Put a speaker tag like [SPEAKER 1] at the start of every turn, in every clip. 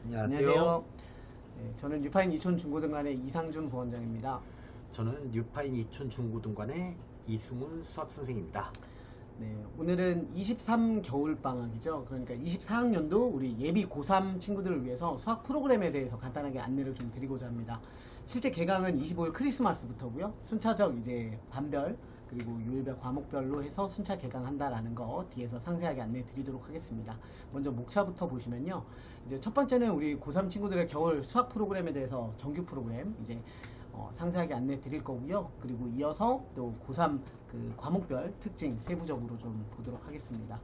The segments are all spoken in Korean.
[SPEAKER 1] 안녕하세요.
[SPEAKER 2] 네, 저는 유파인 이촌 중고등관의 이상준 부원장입니다.
[SPEAKER 1] 저는 유파인 이촌 중고등관의 이승훈 수학선생입니다.
[SPEAKER 2] 네, 오늘은 23 겨울방학이죠. 그러니까 24학년도 우리 예비 고3 친구들을 위해서 수학 프로그램에 대해서 간단하게 안내를 좀 드리고자 합니다. 실제 개강은 25일 크리스마스부터고요. 순차적 이제 반별 그리고 요일별 과목별로 해서 순차 개강한다라는 거 뒤에서 상세하게 안내 드리도록 하겠습니다. 먼저 목차부터 보시면요. 이제 첫 번째는 우리 고3 친구들의 겨울 수학 프로그램에 대해서 정규 프로그램 이제 상세하게 안내 드릴 거고요. 그리고 이어서 또 고3 그 과목별 특징 세부적으로 좀 보도록 하겠습니다.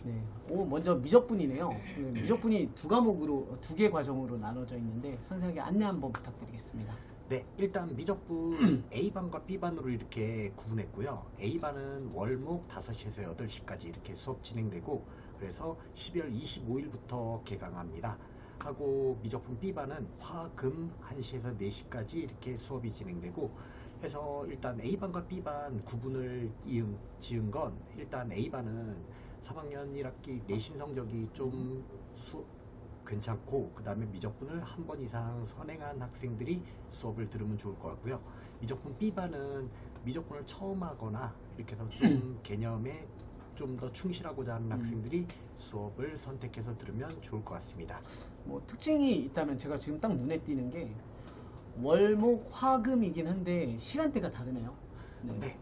[SPEAKER 2] 네. 먼저 미적분이네요. 미적분이 두 과목으로, 두 개 과정으로 나눠져 있는데 상세하게 안내 한번 부탁드리겠습니다.
[SPEAKER 1] 네, 일단 미적분 A반과 B반으로 이렇게 구분했고요. A반은 월목 5시에서 8시까지 이렇게 수업 진행되고, 그래서 12월 25일부터 개강합니다. 하고 미적분 B반은 화, 금 1시에서 4시까지 이렇게 수업이 진행되고 해서 일단 A반과 B반 구분을 지은 건 일단 A반은 3학년 1학기 내신 성적이 좀 괜찮고 그 다음에 미적분을 한 번 이상 선행한 학생들이 수업을 들으면 좋을 것 같고요. 미적분 B반은 미적분을 처음 하거나 이렇게 해서 좀 개념에 좀 더 충실하고자 하는 학생들이 수업을 선택해서 들으면 좋을 것 같습니다.
[SPEAKER 2] 뭐 특징이 있다면 제가 지금 딱 눈에 띄는 게 월목 화금이긴 한데 시간대가 다르네요.
[SPEAKER 1] 네.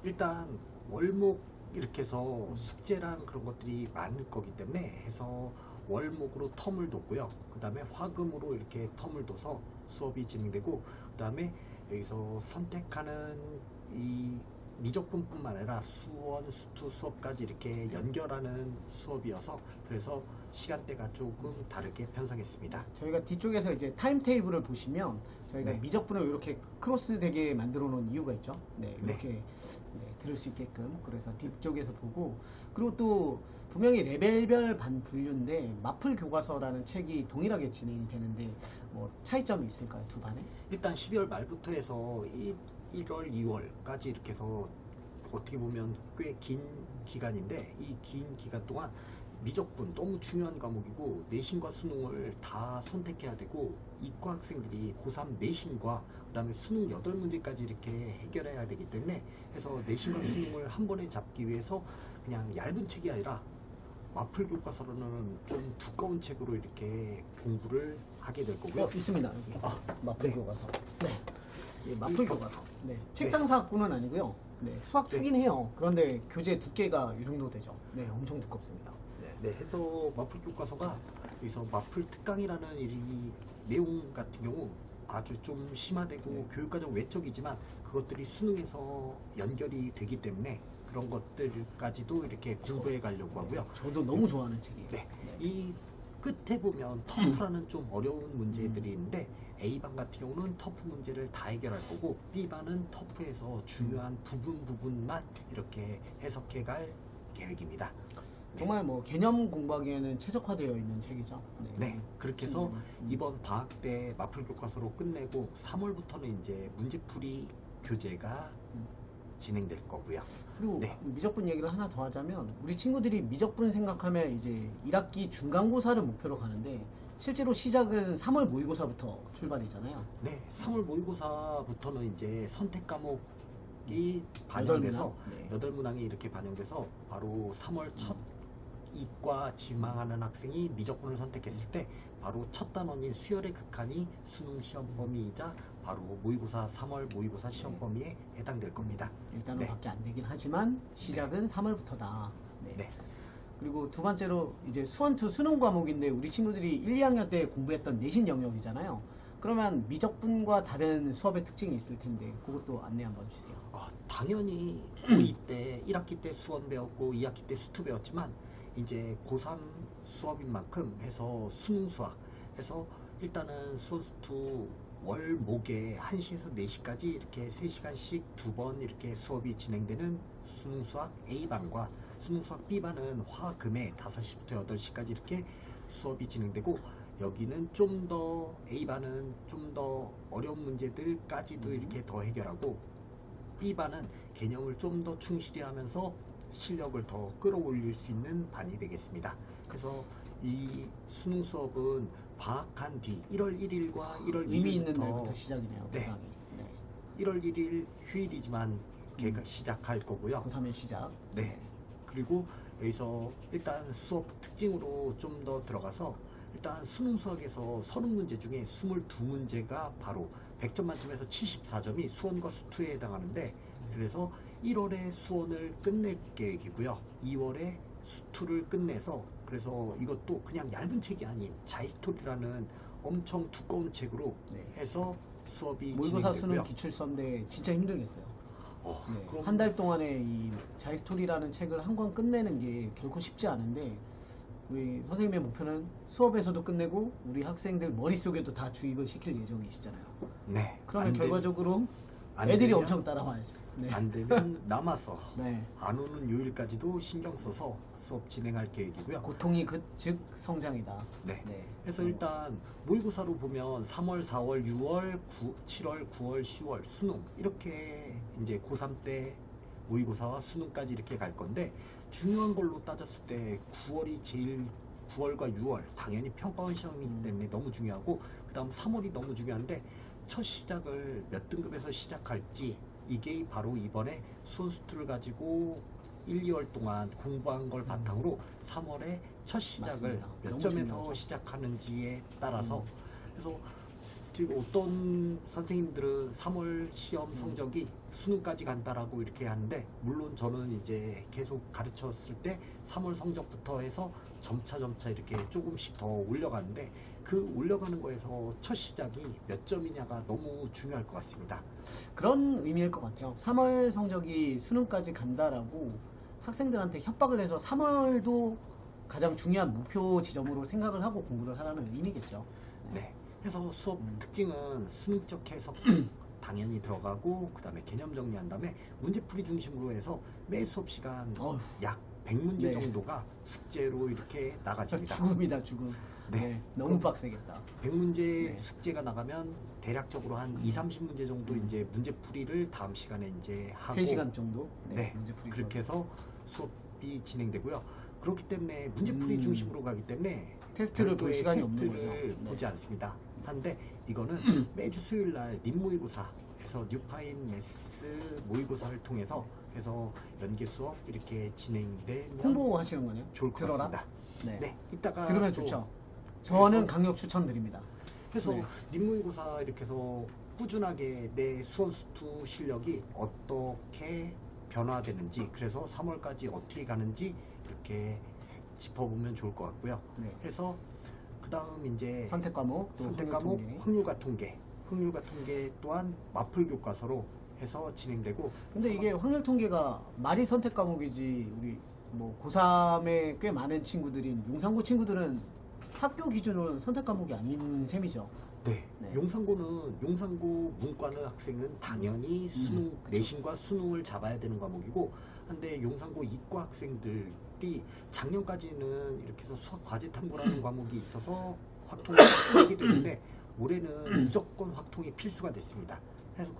[SPEAKER 1] 일단 월목 이렇게 해서 숙제랑 그런 것들이 많을 거기 때문에 해서 월목으로 텀을 뒀고요. 그 다음에 화금으로 이렇게 텀을 둬서 수업이 진행되고 그 다음에 여기서 선택하는 이 미적분뿐만 아니라 수원, 수투 수업까지 이렇게 연결하는 수업이어서 그래서 시간대가 조금 다르게 편성했습니다.
[SPEAKER 2] 저희가 뒤쪽에서 이제 타임테이블을 보시면 저희가
[SPEAKER 1] 네.
[SPEAKER 2] 미적분을 이렇게 크로스 되게 만들어 놓은 이유가 있죠. 네,
[SPEAKER 1] 네.
[SPEAKER 2] 이렇게 들을 수 있게끔. 그래서 뒤쪽에서 보고 그리고 또 분명히 레벨별 반 분류인데 마플 교과서라는 책이 동일하게 진행이 되는데 뭐 차이점이 있을까요? 두 반에?
[SPEAKER 1] 일단 12월 말부터 해서 1월, 2월까지 이렇게 해서 어떻게 보면 꽤 긴 기간인데 이 긴 기간 동안 미적분 너무 중요한 과목이고 내신과 수능을 다 선택해야 되고 이과 학생들이 고3 내신과 그 다음에 수능 8문제까지 이렇게 해결해야 되기 때문에 해서 내신과 수능을 한 번에 잡기 위해서 그냥 얇은 책이 아니라 마플 교과서로는 좀 두꺼운 책으로 이렇게 공부를 하게 될 거고요.
[SPEAKER 2] 있습니다. 여기. 마플
[SPEAKER 1] 네.
[SPEAKER 2] 교과서. 네. 예, 마플
[SPEAKER 1] 이-
[SPEAKER 2] 교과서. 네. 책장사학부는 아니고요. 네. 수학 투긴 해요. 그런데 교재 두께가 이 정도 되죠. 네, 엄청 두껍습니다.
[SPEAKER 1] 네, 해서 마플 교과서가 여기서 마플 특강이라는 이 내용 같은 경우 아주 좀 심화되고 교육과정 외적이지만 그것들이 수능에서 연결이 되기 때문에 그런 것들까지도 이렇게 공부해 가려고 하고요.
[SPEAKER 2] 저도 너무 좋아하는 책이에요.
[SPEAKER 1] 네, 이 끝에 보면 터프라는 좀 어려운 문제들이 있는데 A반 같은 경우는 터프 문제를 다 해결할 거고 B반은 터프에서 중요한 부분만 이렇게 해석해 갈 계획입니다.
[SPEAKER 2] 정말 뭐 개념 공부하기에는 최적화되어 있는 책이죠.
[SPEAKER 1] 네, 그렇게 해서 이번 방학 때 마플 교과서로 끝내고 3월부터는 이제 문제풀이 교재가 진행될 거고요.
[SPEAKER 2] 그리고
[SPEAKER 1] 네.
[SPEAKER 2] 미적분 얘기를 하나 더 하자면 우리 친구들이 미적분 생각하면 이제 1학기 중간고사를 목표로 가는데 실제로 시작은 3월 모의고사부터 출발이잖아요.
[SPEAKER 1] 네, 3월 모의고사부터는 이제 선택 과목이 반영돼서
[SPEAKER 2] 네.
[SPEAKER 1] 8문항이 이렇게 반영돼서 바로 3월 첫 이과 지망하는 학생이 미적분을 선택했을 때 바로 첫 단원인 수열의 극한이 수능 시험 범위이자 바로 모의고사 3월 모의고사 시험 범위에 해당될 겁니다.
[SPEAKER 2] 일단은
[SPEAKER 1] 네.
[SPEAKER 2] 밖에 안 되긴 하지만 시작은 3월부터다. 네.
[SPEAKER 1] 네.
[SPEAKER 2] 그리고 두 번째로 이제 수원2 수능 과목인데 우리 친구들이 1, 2학년 때 공부했던 내신 영역이잖아요. 그러면 미적분과 다른 수업의 특징이 있을 텐데 그것도 안내 한번 주세요.
[SPEAKER 1] 당연히 고2 때 1학기 때 수원 배웠고 2학기 때 수투 배웠지만 이제 고3 수업인 만큼 해서 수능 수학 해서 일단은 수원 수투 월목에 1시에서 4시까지 이렇게 3시간씩 2번 이렇게 수업이 진행되는 수능 수학 A반과 수능 수학 B반은 화금에 5시부터 8시까지 이렇게 수업이 진행되고 여기는 좀 더 A반은 좀 더 어려운 문제들까지도 이렇게 더 해결하고 B반은 개념을 좀 더 충실히 하면서 실력을 더 끌어올릴 수 있는 반이 되겠습니다. 그래서 이 수능 수업은 방학한 뒤 1월 1일과 1월
[SPEAKER 2] 의미 있는
[SPEAKER 1] 2일부터
[SPEAKER 2] 날부터 시작이네요.
[SPEAKER 1] 네.
[SPEAKER 2] 개강이. 네.
[SPEAKER 1] 1월 1일 휴일이지만 개강 시작할 거고요.
[SPEAKER 2] 고3의 시작.
[SPEAKER 1] 네. 그리고 여기서 일단 수업 특징으로 좀 더 들어가서 일단 수능 수학에서 30문제 중에 22문제가 바로 100점 만점에서 74점이 수원과 수투에 해당하는데 그래서 1월에 수원을 끝낼 계획이고요. 2월에 수투를 끝내서 그래서 이것도 그냥 얇은 책이 아닌 자이스토리라는 엄청 두꺼운 책으로
[SPEAKER 2] 네.
[SPEAKER 1] 해서 수업이
[SPEAKER 2] 모의고사 수능
[SPEAKER 1] 진행되고요.
[SPEAKER 2] 기출서인데 진짜 힘들겠어요. 네.
[SPEAKER 1] 그럼
[SPEAKER 2] 한 달 동안에 이 자이스토리라는 책을 한 권 끝내는 게 결코 쉽지 않은데 우리 선생님의 목표는 수업에서도 끝내고 우리 학생들 머릿속에도 다 주입을 시킬 예정이시잖아요.
[SPEAKER 1] 네.
[SPEAKER 2] 그러면
[SPEAKER 1] 안 되-
[SPEAKER 2] 결과적으로
[SPEAKER 1] 안
[SPEAKER 2] 애들이
[SPEAKER 1] 되면-
[SPEAKER 2] 엄청 따라와야죠. 네.
[SPEAKER 1] 안 되면 남아서
[SPEAKER 2] 네.
[SPEAKER 1] 안 오는 요일까지도 신경 써서 수업 진행할 계획이고요.
[SPEAKER 2] 고통이 즉 성장이다.
[SPEAKER 1] 네.
[SPEAKER 2] 네.
[SPEAKER 1] 그래서 일단 모의고사로 보면 3월, 4월, 6월, 7월, 9월, 10월 수능 이렇게 이제 고3 때 모의고사와 수능까지 이렇게 갈 건데 중요한 걸로 따졌을 때 9월이 제일 9월과 6월 당연히 평가원 시험이기 때문에 너무 중요하고 그 다음 3월이 너무 중요한데 첫 시작을 몇 등급에서 시작할지 이게 바로 이번에 수원수투를 가지고 1, 2월 동안 공부한 걸 바탕으로 3월에 첫 시작을
[SPEAKER 2] 맞습니다.
[SPEAKER 1] 몇
[SPEAKER 2] 너무
[SPEAKER 1] 점에서
[SPEAKER 2] 중요하죠.
[SPEAKER 1] 시작하는지에 따라서 그래서 지금 어떤 선생님들은 3월 시험 성적이 수능까지 간다라고 이렇게 하는데 물론 저는 이제 계속 가르쳤을 때 3월 성적부터 해서 점차 이렇게 조금씩 더 올려가는데 그 올려가는 거에서 첫 시작이 몇 점이냐가 너무 중요할 것 같습니다.
[SPEAKER 2] 그런 의미일 것 같아요. 3월 성적이 수능까지 간다라고 학생들한테 협박을 해서 3월도 가장 중요한 목표 지점으로 생각을 하고 공부를 하라는 의미겠죠.
[SPEAKER 1] 네. 그래서 수업
[SPEAKER 2] 음.
[SPEAKER 1] 특징은 수능적 해석 당연히 들어가고 그 다음에 개념 정리한 다음에 문제풀이 중심으로 해서 매 수업 시간
[SPEAKER 2] 어휴.
[SPEAKER 1] 약 100문제
[SPEAKER 2] 네.
[SPEAKER 1] 정도가 숙제로 이렇게 나가집니다.
[SPEAKER 2] 죽음이다 죽음.
[SPEAKER 1] 네.
[SPEAKER 2] 네. 너무
[SPEAKER 1] 그럼
[SPEAKER 2] 빡세겠다.
[SPEAKER 1] 100문제
[SPEAKER 2] 네.
[SPEAKER 1] 숙제가 나가면 대략적으로 한 2, 30문제 정도 이제 문제풀이를 다음 시간에 이제 하고
[SPEAKER 2] 3시간 정도.
[SPEAKER 1] 네.
[SPEAKER 2] 문제풀이
[SPEAKER 1] 그렇게 해서 수업이 진행되고요. 그렇기 때문에 문제풀이 중심으로 가기 때문에
[SPEAKER 2] 테스트를 볼
[SPEAKER 1] 별도의
[SPEAKER 2] 시간이 없는
[SPEAKER 1] 테스트를
[SPEAKER 2] 거죠. 네.
[SPEAKER 1] 보지 않습니다. 한데 이거는 매주 수요일 날 림모의고사에서 뉴파인 매스 모의고사를 통해서 해서 연계 수업 이렇게 진행되면
[SPEAKER 2] 홍보하시는 거네요.
[SPEAKER 1] 좋을 것
[SPEAKER 2] 들어라.
[SPEAKER 1] 같습니다.
[SPEAKER 2] 네.
[SPEAKER 1] 네, 이따가
[SPEAKER 2] 들으면
[SPEAKER 1] 또
[SPEAKER 2] 좋죠. 저는
[SPEAKER 1] 그래서-
[SPEAKER 2] 강력 추천드립니다.
[SPEAKER 1] 그래서
[SPEAKER 2] 네.
[SPEAKER 1] 림모의고사 이렇게 해서 꾸준하게 내 수원수투 실력이 어떻게 변화되는지 그래서 3월까지 어떻게 가는지 이렇게 짚어보면 좋을 것 같고요.
[SPEAKER 2] 네.
[SPEAKER 1] 해서 그 다음 이제
[SPEAKER 2] 선택 과목, 또
[SPEAKER 1] 선택
[SPEAKER 2] 확률
[SPEAKER 1] 과목
[SPEAKER 2] 통계.
[SPEAKER 1] 확률과 통계 또한 마플 교과서로 해서 진행되고
[SPEAKER 2] 근데 이게 확률 통계가 말이 선택 과목이지 우리 뭐 고3에 꽤 많은 친구들인 용산고 친구들은 학교 기준으로는 선택 과목이 아닌 셈이죠.
[SPEAKER 1] 네,
[SPEAKER 2] 네.
[SPEAKER 1] 용산고 문과는 학생은 당연히 수능
[SPEAKER 2] 그쵸.
[SPEAKER 1] 내신과 수능을 잡아야 되는 과목이고 근데 용산고 이과 학생들이 작년까지는 이렇게 해서 수학 과제 탐구라는 과목이 있어서 확통이 필수하게 되는데 올해는 무조건 확통이 필수가 됐습니다. 그래서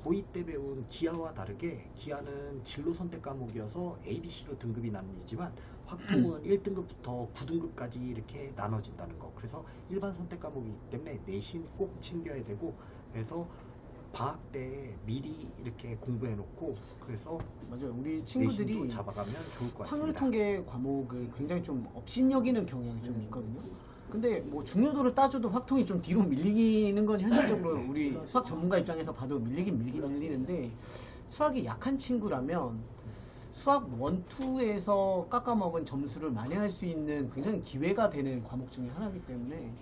[SPEAKER 1] 고2 때 배운 기하와 다르게 기하는 진로 선택 과목이어서 A, B, C로 등급이 나뉘지만 확통은 1등급부터 9등급까지 이렇게 나눠진다는 거. 그래서 일반 선택 과목이기 때문에 내신 꼭 챙겨야 되고 그래서 방학 때 미리 이렇게 공부해 놓고 그래서
[SPEAKER 2] 맞아요. 우리
[SPEAKER 1] 내신도
[SPEAKER 2] 친구들이
[SPEAKER 1] 잡아가면 좋을 것
[SPEAKER 2] 확률
[SPEAKER 1] 같습니다.
[SPEAKER 2] 통계 과목을 굉장히 좀 업신여기는 경향이 좀 있거든요. 근데 뭐 중요도를 따져도 확통이 좀 뒤로 밀리는 건 현실적으로 우리 수학 전문가 입장에서 봐도 밀리는데 수학이 약한 친구라면 수학 1, 2에서 깎아먹은 점수를 만회할 수 있는 굉장히 기회가 되는 과목 중에 하나이기 때문에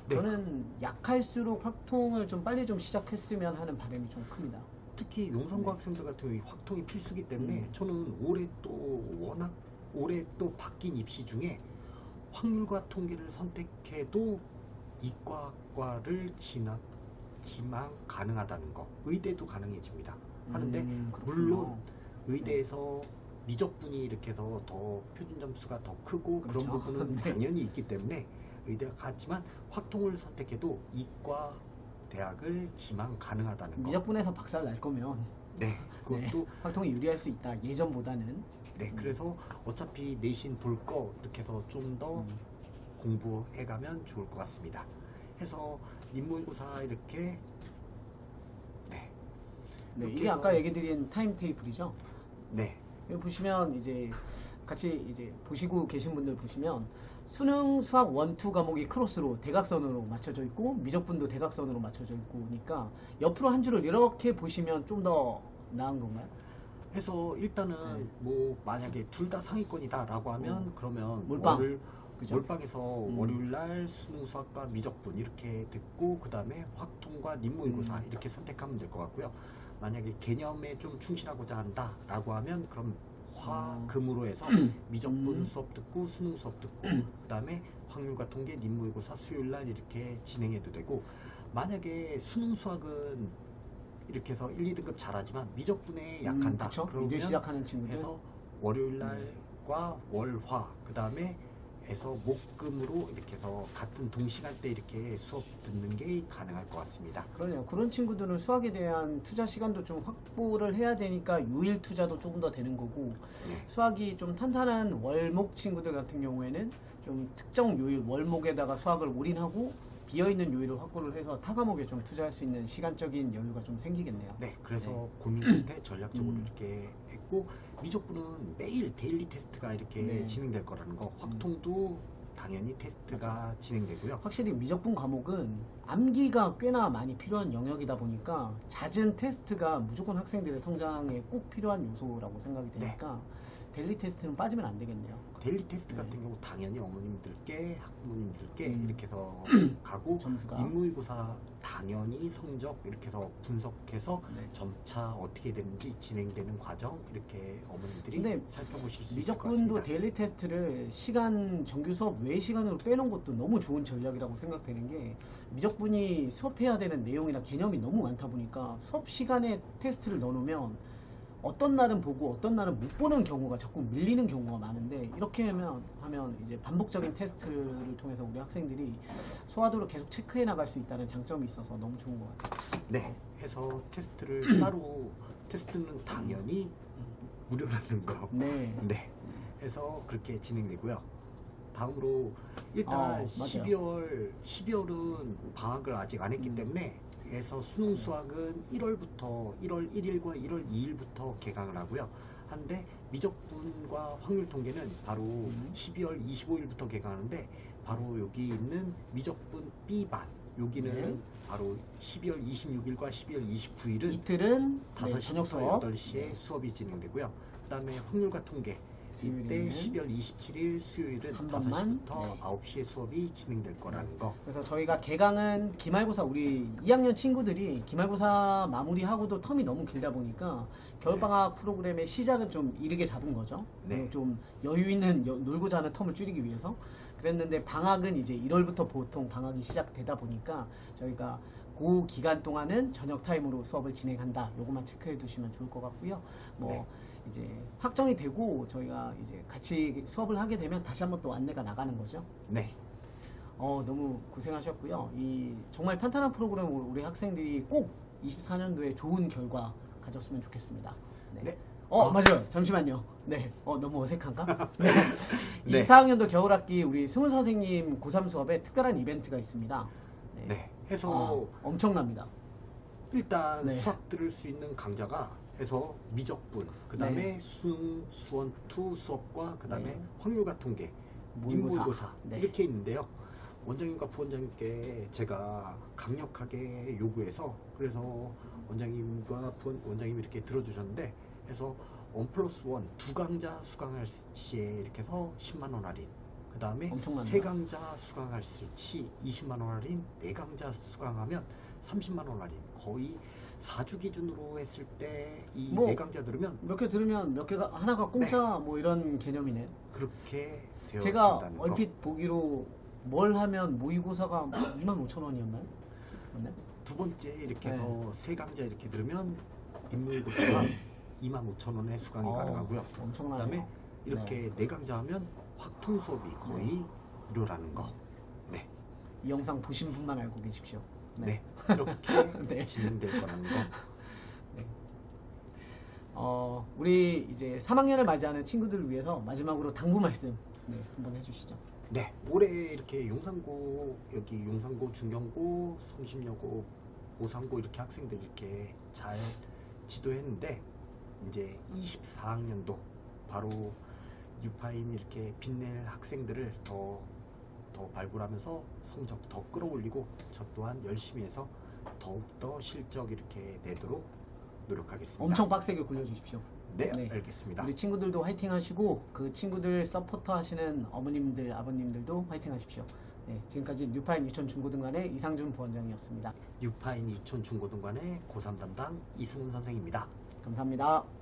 [SPEAKER 1] 네.
[SPEAKER 2] 저는 약할수록 확통을 좀 빨리 좀 시작했으면 하는 바람이 좀 큽니다.
[SPEAKER 1] 특히 용산고
[SPEAKER 2] 네.
[SPEAKER 1] 학생들 같은 경우 확통이 필수기 때문에 저는 올해 또 바뀐 입시 중에 확률과 통계를 선택해도 이과과를 지망 가능하다는 거 의대도 가능해집니다. 하는데
[SPEAKER 2] 그렇군요.
[SPEAKER 1] 물론 의대에서 미적분이 이렇게 해서 더 표준 점수가 더 크고 그런
[SPEAKER 2] 그렇죠.
[SPEAKER 1] 부분은
[SPEAKER 2] 네.
[SPEAKER 1] 당연히 있기 때문에 의대가 같지만 확통을 선택해도 이과 대학을 지망 가능하다는 거.
[SPEAKER 2] 미적분에서 박살 날 거면
[SPEAKER 1] 네, 그것도
[SPEAKER 2] 확통이 유리할 수 있다. 예전보다는.
[SPEAKER 1] 네, 그래서 어차피 내신 볼 거 이렇게 해서 좀 더 공부해가면 좋을 것 같습니다. 해서 인물고사 이렇게 네,
[SPEAKER 2] 네,
[SPEAKER 1] 이렇게
[SPEAKER 2] 이게
[SPEAKER 1] 해서-
[SPEAKER 2] 아까 얘기 드린 타임 테이블이죠.
[SPEAKER 1] 네,
[SPEAKER 2] 여기 보시면 이제 같이 이제 보시고 계신 분들 보시면 수능 수학 1, 2 과목이 크로스로 대각선으로 맞춰져 있고 미적분도 대각선으로 맞춰져 있고 그러니까 옆으로 한 줄을 이렇게 보시면 좀 더 나은 건가요?
[SPEAKER 1] 해서 일단은
[SPEAKER 2] 네.
[SPEAKER 1] 뭐 만약에 둘 다 상위권이다라고 하면 그러면
[SPEAKER 2] 몰빵. 그죠?
[SPEAKER 1] 몰빵에서 월요일날 수능 수학과 미적분 이렇게 듣고 그 다음에 확통과 인물고사 이렇게 선택하면 될 것 같고요. 만약에 개념에 좀 충실하고자 한다라고 하면 그럼 화금으로 해서 미적분 수업 듣고 수능 수업 듣고 그 다음에 확률과 통계 인물고사 수요일날 이렇게 진행해도 되고, 만약에 수능 수학은 이렇게 해서 1, 2등급 잘하지만 미적분에 약한다.
[SPEAKER 2] 그쵸?
[SPEAKER 1] 그러면
[SPEAKER 2] 이제 시작하는 친구들.
[SPEAKER 1] 해서 월요일날과 월화 그 다음에 해서 목금으로 이렇게 해서 같은 동시간대 이렇게 수업 듣는 게 가능할 것 같습니다.
[SPEAKER 2] 그러네요. 그런 친구들은 수학에 대한 투자 시간도 좀 확보를 해야 되니까 요일 투자도 조금 더 되는 거고,
[SPEAKER 1] 네.
[SPEAKER 2] 수학이 좀 탄탄한 월목 친구들 같은 경우에는 좀 특정 요일 월목에다가 수학을 올인하고 비어있는 요일을 확보를 해서 타 과목에 좀 투자할 수 있는 시간적인 여유가 좀 생기겠네요.
[SPEAKER 1] 네, 그래서
[SPEAKER 2] 네.
[SPEAKER 1] 고민 끝에 전략적으로
[SPEAKER 2] 음.
[SPEAKER 1] 이렇게 했고, 미적분은 매일 데일리 테스트가 이렇게
[SPEAKER 2] 네.
[SPEAKER 1] 진행될 거라는 거, 확통도 당연히 테스트가 진행되고요.
[SPEAKER 2] 확실히 미적분 과목은 암기가 꽤나 많이 필요한 영역이다 보니까 잦은 테스트가 무조건 학생들의 성장에 꼭 필요한 요소라고 생각이 되니까 데일리 테스트는 빠지면 안 되겠네요.
[SPEAKER 1] 데일리 테스트
[SPEAKER 2] 네.
[SPEAKER 1] 같은 경우 당연히 어머님들께 학부모님들께 이렇게 해서 가고,
[SPEAKER 2] 점수가.
[SPEAKER 1] 인물고사 당연히 성적 이렇게 해서 분석해서
[SPEAKER 2] 네.
[SPEAKER 1] 점차 어떻게 되는지 진행되는 과정 이렇게 어머님들이
[SPEAKER 2] 근데
[SPEAKER 1] 살펴보실 수 있을 것
[SPEAKER 2] 미적분도
[SPEAKER 1] 같습니다.
[SPEAKER 2] 데일리 테스트를 시간 정규 수업 외 시간으로 빼놓은 것도 너무 좋은 전략이라고 생각되는 게, 미적분이 수업해야 되는 내용이나 개념이 너무 많다 보니까 수업 시간에 테스트를 넣어놓으면 어떤 날은 보고 어떤 날은 못 보는 경우가 자꾸 밀리는 경우가 많은데, 이렇게 하면 이제 반복적인 테스트를 통해서 우리 학생들이 소화도를 계속 체크해 나갈 수 있다는 장점이 있어서 너무 좋은 것 같아요.
[SPEAKER 1] 네, 해서 테스트를 따로 테스트는 당연히 무료라는 거.
[SPEAKER 2] 네.
[SPEAKER 1] 네, 해서 그렇게 진행되고요. 다음으로 일단
[SPEAKER 2] 맞아요.
[SPEAKER 1] 12월은 방학을 아직 안 했기 때문에 해서 수능 수학은 1월부터 1월 1일과 1월 2일부터 개강을 하고요. 한데 미적분과 확률 통계는 바로 12월 25일부터 개강하는데, 바로 여기 있는 미적분 B반 여기는
[SPEAKER 2] 네.
[SPEAKER 1] 바로 12월 26일과 12월 29일은
[SPEAKER 2] 이틀은
[SPEAKER 1] 5시부터
[SPEAKER 2] 저녁 수업.
[SPEAKER 1] 8시에 수업이 진행되고요. 그 다음에 확률과 통계 이때
[SPEAKER 2] 수요일에는
[SPEAKER 1] 12월 27일 수요일은
[SPEAKER 2] 한 번만,
[SPEAKER 1] 5시부터
[SPEAKER 2] 네.
[SPEAKER 1] 9시에 수업이 진행될 거라는 거.
[SPEAKER 2] 그래서 저희가 개강은 기말고사, 우리 2학년 친구들이 기말고사 마무리하고도 텀이 너무 길다 보니까 겨울방학 프로그램의 시작은 좀 이르게 잡은 거죠.
[SPEAKER 1] 네.
[SPEAKER 2] 좀 여유 있는 놀고자 하는 텀을 줄이기 위해서. 그랬는데 방학은 이제 1월부터 보통 방학이 시작되다 보니까 저희가 그 기간 동안은 저녁 타임으로 수업을 진행한다. 요것만 체크해 두시면 좋을 것 같고요. 뭐
[SPEAKER 1] 네.
[SPEAKER 2] 이제 확정이 되고 저희가 이제 같이 수업을 하게 되면 다시 한번 또 안내가 나가는 거죠.
[SPEAKER 1] 네.
[SPEAKER 2] 너무 고생하셨고요. 이 정말 탄탄한 프로그램을 우리 학생들이 꼭 24년도에 좋은 결과 가졌으면 좋겠습니다. 네.
[SPEAKER 1] 네.
[SPEAKER 2] 맞아요. 잠시만요. 네. 너무 어색한가? 네.
[SPEAKER 1] 네.
[SPEAKER 2] 24학년도 겨울학기 우리 승훈 선생님 고3 수업에 특별한 이벤트가 있습니다.
[SPEAKER 1] 네. 해서
[SPEAKER 2] 엄청납니다.
[SPEAKER 1] 일단
[SPEAKER 2] 네.
[SPEAKER 1] 수학 들을 수 있는 강좌가 해서 미적분, 그 다음에
[SPEAKER 2] 네.
[SPEAKER 1] 수능, 수원 2 수업과 그 다음에
[SPEAKER 2] 네.
[SPEAKER 1] 확률과 통계,
[SPEAKER 2] 모의고사.
[SPEAKER 1] 인물고사
[SPEAKER 2] 네.
[SPEAKER 1] 이렇게 있는데요. 원장님과 부원장님께 제가 강력하게 요구해서, 그래서 원장님과 원장님이 이렇게 들어주셨는데, 해서 1+1 두 강좌 수강할 시에 이렇게 해서 10만 원 할인, 그 다음에
[SPEAKER 2] 엄청납니다.
[SPEAKER 1] 세 강좌 수강할 시 20만 원 할인, 네 강좌 수강하면 30만 원 할인. 거의 4주 기준으로 했을 때 이
[SPEAKER 2] 뭐,
[SPEAKER 1] 네 강좌 들으면
[SPEAKER 2] 몇 개 들으면 몇 개가 하나가 공짜 뭐 이런 개념이네.
[SPEAKER 1] 그렇게 되어
[SPEAKER 2] 제가
[SPEAKER 1] 있다는 거.
[SPEAKER 2] 얼핏 보기로 뭘 하면 모의고사가 25,000원이었나요? 맞나요?
[SPEAKER 1] 두 번째 이렇게
[SPEAKER 2] 네.
[SPEAKER 1] 해서 세 강좌 이렇게 들으면 인물고사가 25,000원에 수강이 가능하고요.
[SPEAKER 2] 엄청나네요.
[SPEAKER 1] 그다음에 이렇게 네 강좌 하면 확통 수업이 거의 무료라는 거. 네.
[SPEAKER 2] 이 영상 보신 분만 알고 계십시오.
[SPEAKER 1] 네. 이렇게
[SPEAKER 2] 네.
[SPEAKER 1] 진행될 거라는 거.
[SPEAKER 2] 네. 우리 이제 3학년을 맞이하는 친구들을 위해서 마지막으로 당부 말씀 한번 해주시죠.
[SPEAKER 1] 네, 올해 이렇게 용산고, 여기 용산고, 중경고, 성심여고, 오산고 이렇게 학생들 이렇게 잘 지도했는데, 이제 24학년도 바로 뉴파인 이렇게 빛낼 학생들을 더 발굴하면서 성적 더 끌어올리고, 저 또한 열심히 해서 더욱더 실적 이렇게 내도록 노력하겠습니다.
[SPEAKER 2] 엄청 빡세게 굴려주십시오.
[SPEAKER 1] 네,
[SPEAKER 2] 네.
[SPEAKER 1] 알겠습니다.
[SPEAKER 2] 우리 친구들도 화이팅 하시고 그 친구들 서포터 하시는 어머님들, 아버님들도 화이팅 하십시오. 네, 지금까지 뉴파인 유천 중고등관의 이상준 부원장이었습니다.
[SPEAKER 1] 뉴파인 이촌 중고등관의 고3 담당 이승훈 선생입니다.
[SPEAKER 2] 감사합니다.